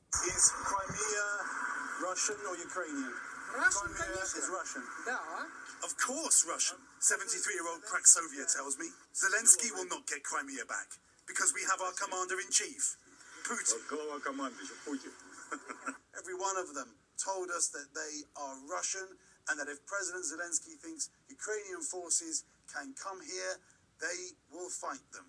Is Crimea Russian or Ukrainian? Russian, Crimea конечно. is Russian. Да. Of course Russian. 73-year-old crack Soviet tells me. Zelensky will not get Crimea back because we have our commander-in-chief, Putin. Every one of them told us that they are Russian and that if President Zelensky thinks Ukrainian forces can come here, they will fight them.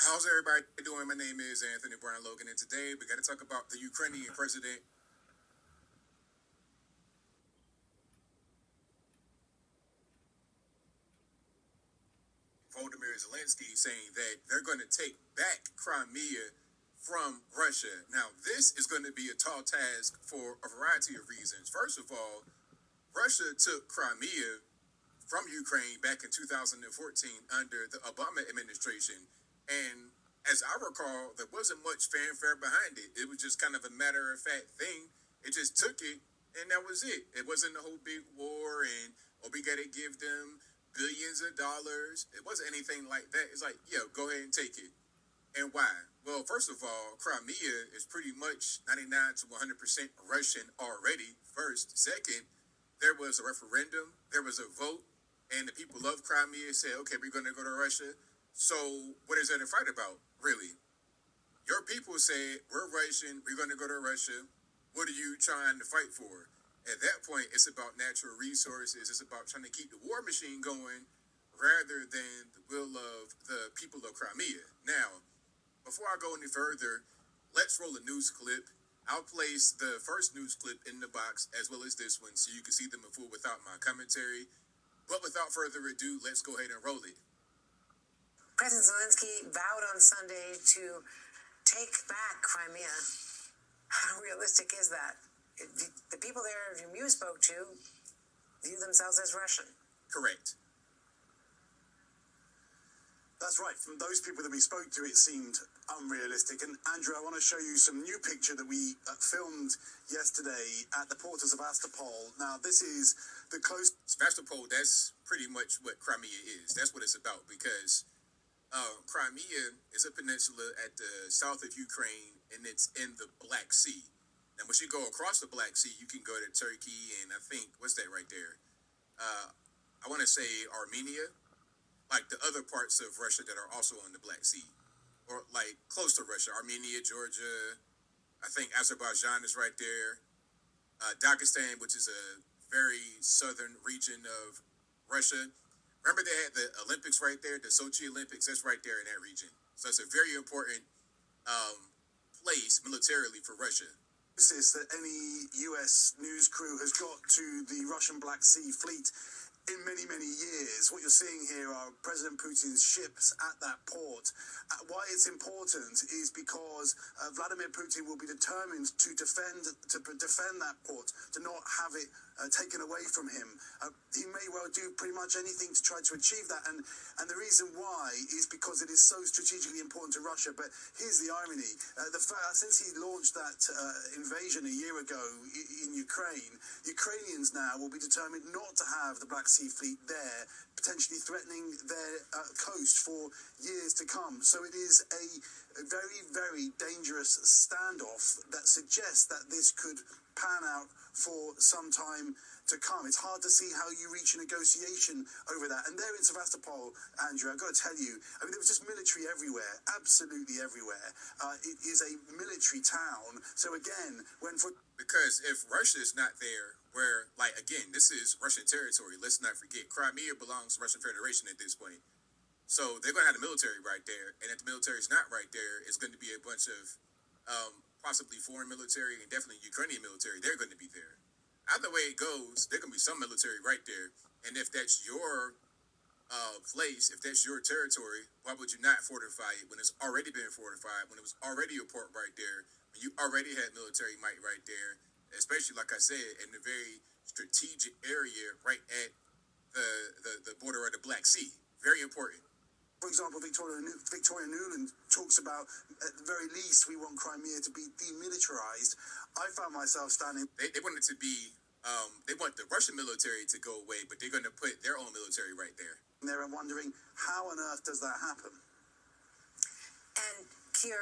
How's everybody doing? My name is Anthony Brown Logan, and today we got to talk about the Ukrainian president. Volodymyr Zelensky saying that they're going to take back Crimea from Russia. Now, this is going to be a tall task for a variety of reasons. First of all, Russia took Crimea from Ukraine back in 2014 under the Obama administration. And as I recall, there wasn't much fanfare behind it. It was just kind of a matter-of-fact thing. It just took it, and that was it. It wasn't a whole big war, and we got to give them billions of dollars. It wasn't anything like that. It's like, yeah, go ahead and take it. And why? Well, first of all, Crimea is pretty much 99 to 100% Russian already, first. Second, there was a referendum, there was a vote, and the people of Crimea said, okay, we're going to go to Russia. So what is there to fight about, really? Your people said, we're Russian, we're going to go to Russia. What are you trying to fight for? At that point, it's about natural resources. It's about trying to keep the war machine going rather than the will of the people of Crimea. Now, before I go any further, let's roll a news clip. I'll place the first news clip in the box as well as this one so you can see them in full without my commentary. But without further ado, let's go ahead and roll it. President Zelensky vowed on Sunday to take back Crimea. How realistic is that? The people there whom you spoke to view themselves as Russian. Correct. That's right. From those people that we spoke to, it seemed unrealistic. And Andrew, I want to show you some new picture that we filmed yesterday at the port of Sevastopol. Now, this is the close... Sevastopol, that's pretty much what Crimea is. That's what it's about, because Crimea is a peninsula at the south of Ukraine, and it's in the Black Sea. Now, once you go across the Black Sea, you can go to Turkey, and I think, what's that right there? I want to say Armenia, like the other parts of Russia that are also on the Black Sea, or like close to Russia, Armenia, Georgia, I think Azerbaijan is right there, Dagestan, which is a very southern region of Russia. Remember they had the Olympics right there, the Sochi Olympics, that's right there in that region. So it's a very important place militarily for Russia. That any U.S. news crew has got to the Russian Black Sea fleet in many, many years. What you're seeing here are President Putin's ships at that port. Why it's important is because Vladimir Putin will be determined to defend that port, to not have it taken away from him. He may well do pretty much anything to try to achieve that, and the reason why is because it is so strategically important to Russia. But here's the irony: since he launched that invasion a year ago in Ukraine, Ukrainians now will be determined not to have the Black Sea fleet there, potentially threatening their coast for years to come. So it is a very, very dangerous standoff that suggests that this could pan out for some time to come. It's hard to see how you reach a negotiation over that. And there in Sevastopol, Andrew, I've got to tell you, I mean, there was just military everywhere, absolutely everywhere. It is a military town. So again, because if Russia is not there, where, like, again, this is Russian territory, let's not forget, Crimea belongs to Russian Federation at this point. So they're going to have the military right there, and if the military is not right there, it's going to be a bunch of possibly foreign military and definitely Ukrainian military. They're going to be there. Either way it goes, there can be some military right there, and if that's your place, if that's your territory, why would you not fortify it when it's already been fortified, when it was already a port right there, when you already had military might right there, especially, like I said, in the very strategic area right at the border of the Black Sea. Very important. For example, Victoria Nuland talks about, at the very least, we want Crimea to be demilitarized. I found myself standing... They want it to be, they want the Russian military to go away, but they're going to put their own military right there. there and wondering, how on earth does that happen? And Keir,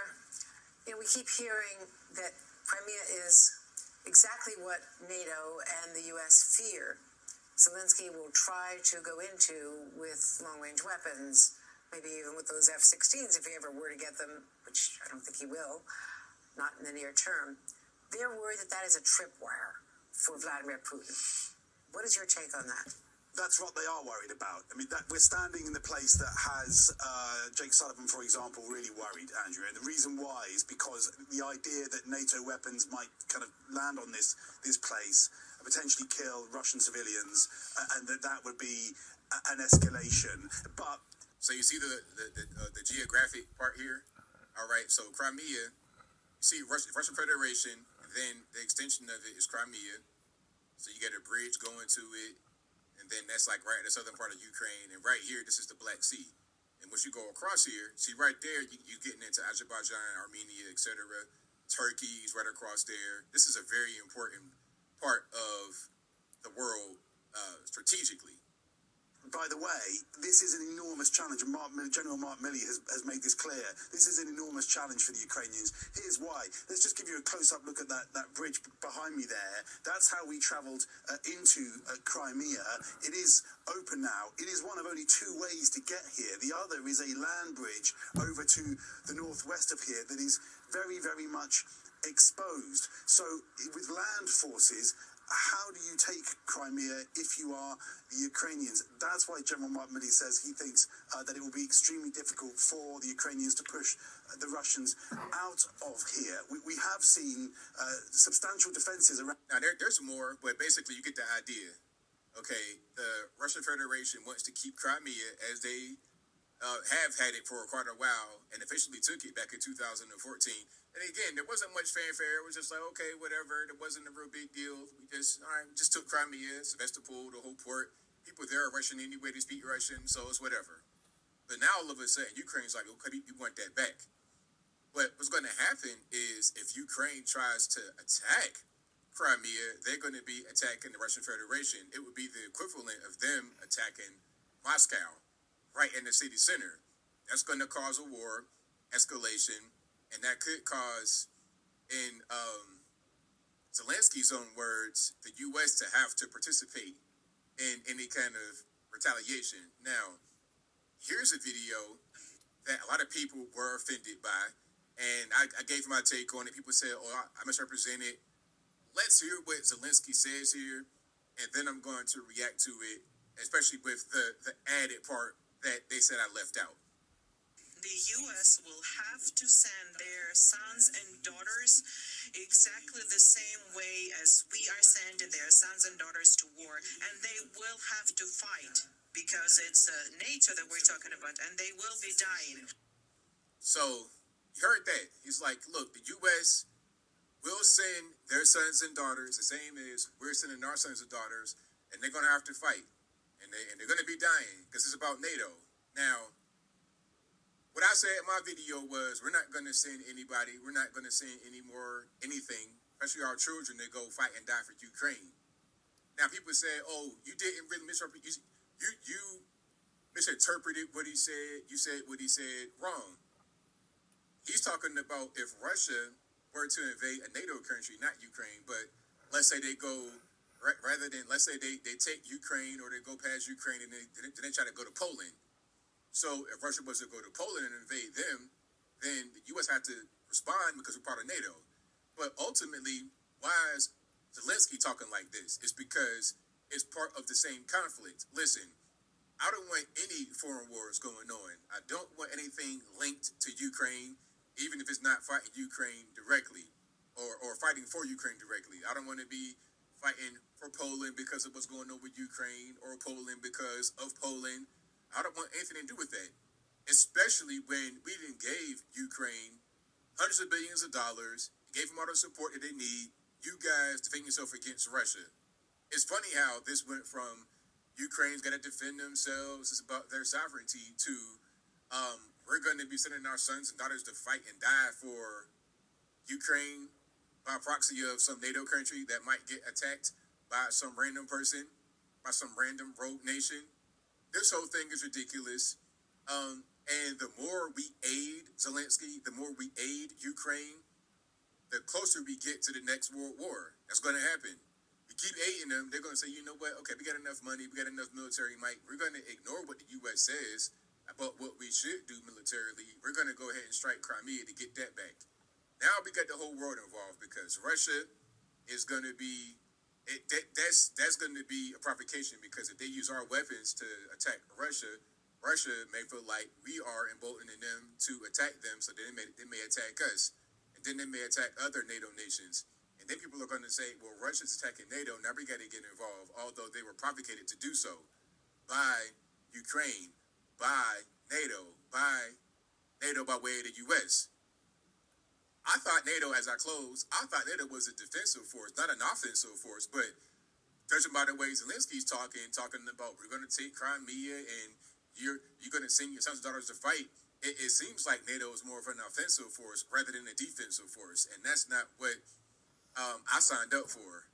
we keep hearing that Crimea is exactly what NATO and the U.S. fear Zelensky will try to go into with long-range weapons, maybe even with those F-16s if he ever were to get them, which I don't think he will, not in the near term. They're worried that that is a tripwire for Vladimir Putin. What is your take on that? That's what they are worried about. I mean, that we're standing in the place that has Jake Sullivan, for example, really worried, Andrew. And the reason why is because the idea that NATO weapons might kind of land on this place, potentially kill Russian civilians, and that would be an escalation. But so you see the geographic part here. All right. So Crimea, you see Russian Federation, and then the extension of it is Crimea. So you get a bridge going to it. And then that's like right in the southern part of Ukraine. And right here, this is the Black Sea. And once you go across here, see right there, you're getting into Azerbaijan, Armenia, etc. Turkey is right across there. This is a very important part of the world strategically. By the way, this is an enormous challenge, and General Mark Milley has made this clear. This is an enormous challenge for the Ukrainians. Here's why. Let's just give you a close-up look at that bridge behind me there. That's how we travelled into Crimea. It is open now. It is one of only two ways to get here. The other is a land bridge over to the northwest of here that is very, very much exposed. So with land forces, how do you take Crimea if you are the Ukrainians? That's why General Mark Milley says he thinks that it will be extremely difficult for the Ukrainians to push the Russians out of here. We have seen substantial defenses around. Now, there's more, but basically you get the idea. Okay, the Russian Federation wants to keep Crimea as they have had it for quite a while and officially took it back in 2014. And again, there wasn't much fanfare. It was just like, okay, whatever. There wasn't a real big deal. We just took Crimea, Sevastopol, the whole port. People there are Russian anyway. They speak Russian, so it's whatever. But now all of a sudden, Ukraine's like, okay, we want that back. But what's going to happen is if Ukraine tries to attack Crimea, they're going to be attacking the Russian Federation. It would be the equivalent of them attacking Moscow right in the city center. That's going to cause a war, escalation. And that could cause, in Zelensky's own words, the U.S. to have to participate in any kind of retaliation. Now, here's a video that a lot of people were offended by, and I gave my take on it. People said, oh, I misrepresented. Let's hear what Zelensky says here, and then I'm going to react to it, especially with the added part that they said I left out. The U.S. will have to send their sons and daughters exactly the same way as we are sending their sons and daughters to war. And they will have to fight because it's NATO that we're talking about, and they will be dying. So, you heard that. He's like, look, the U.S. will send their sons and daughters the same as we're sending our sons and daughters, and they're going to have to fight. And they're going to be dying because it's about NATO. Now, what I said in my video was we're not going to send anybody. We're not going to send anything, especially our children, to go fight and die for Ukraine. Now, people say, oh, you didn't really misrepresent. You misinterpreted what he said. You said what he said wrong. He's talking about if Russia were to invade a NATO country, not Ukraine, but let's say they go, let's say they take Ukraine or they go past Ukraine and they try to go to Poland. So if Russia was to go to Poland and invade them, then the U.S. had to respond because we're part of NATO. But ultimately, why is Zelensky talking like this? It's because it's part of the same conflict. Listen, I don't want any foreign wars going on. I don't want anything linked to Ukraine, even if it's not fighting Ukraine directly or fighting for Ukraine directly. I don't want to be fighting for Poland because of what's going on with Ukraine or Poland because of Poland. I don't want anything to do with that, especially when we even gave Ukraine hundreds of billions of dollars, gave them all the support that they need, you guys defend yourself against Russia. It's funny how this went from Ukraine's got to defend themselves, it's about their sovereignty, to we're going to be sending our sons and daughters to fight and die for Ukraine by proxy of some NATO country that might get attacked by some random person, by some random rogue nation. this whole thing is ridiculous. And the more we aid Zelensky, the more we aid Ukraine, the closer we get to the next world war. That's going to happen. We keep aiding them, they're going to say, you know what? Okay, we got enough money, we got enough military might. We're going to ignore what the U.S. says about what we should do militarily. We're going to go ahead and strike Crimea to get that back. Now we got the whole world involved because Russia is going to be. That's going to be a provocation because if they use our weapons to attack Russia, Russia may feel like we are emboldening them to attack them, so they may attack us, and then they may attack other NATO nations, and then people are going to say, well, Russia's attacking NATO, now we got to get involved, although they were provocated to do so by Ukraine, by NATO by way of the U.S. I thought NATO, as I close, I thought NATO was a defensive force, not an offensive force. But judging by the way Zelensky's talking about we're going to take Crimea and you're going to send your sons and daughters to fight, it seems like NATO is more of an offensive force rather than a defensive force. And that's not what I signed up for.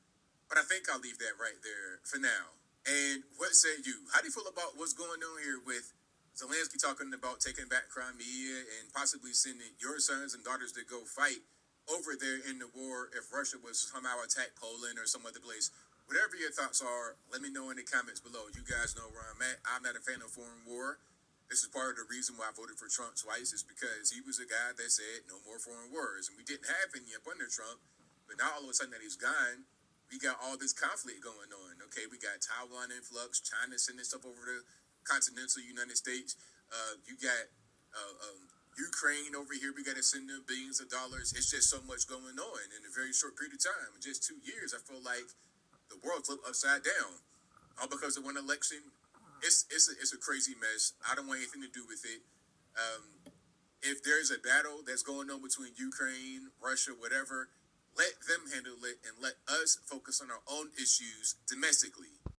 But I think I'll leave that right there for now. And what say you? How do you feel about what's going on here with Zelensky talking about taking back Crimea and possibly sending your sons and daughters to go fight over there in the war if Russia was to somehow attack Poland or some other place? Whatever your thoughts are, let me know in the comments below. You guys know where I'm at. I'm not a fan of foreign war. This is part of the reason why I voted for Trump twice, is because he was a guy that said no more foreign wars. And we didn't have any up under Trump, but now all of a sudden that he's gone, we got all this conflict going on. Okay, we got Taiwan influx, China sending stuff over to continental United States. You got Ukraine over here. We got to send them billions of dollars. It's just so much going on in a very short period of time. In just 2 years, I feel like the world flipped upside down, all because of one election. It's a crazy mess. I don't want anything to do with it. If there's a battle that's going on between Ukraine, Russia, whatever, let them handle it and let us focus on our own issues domestically.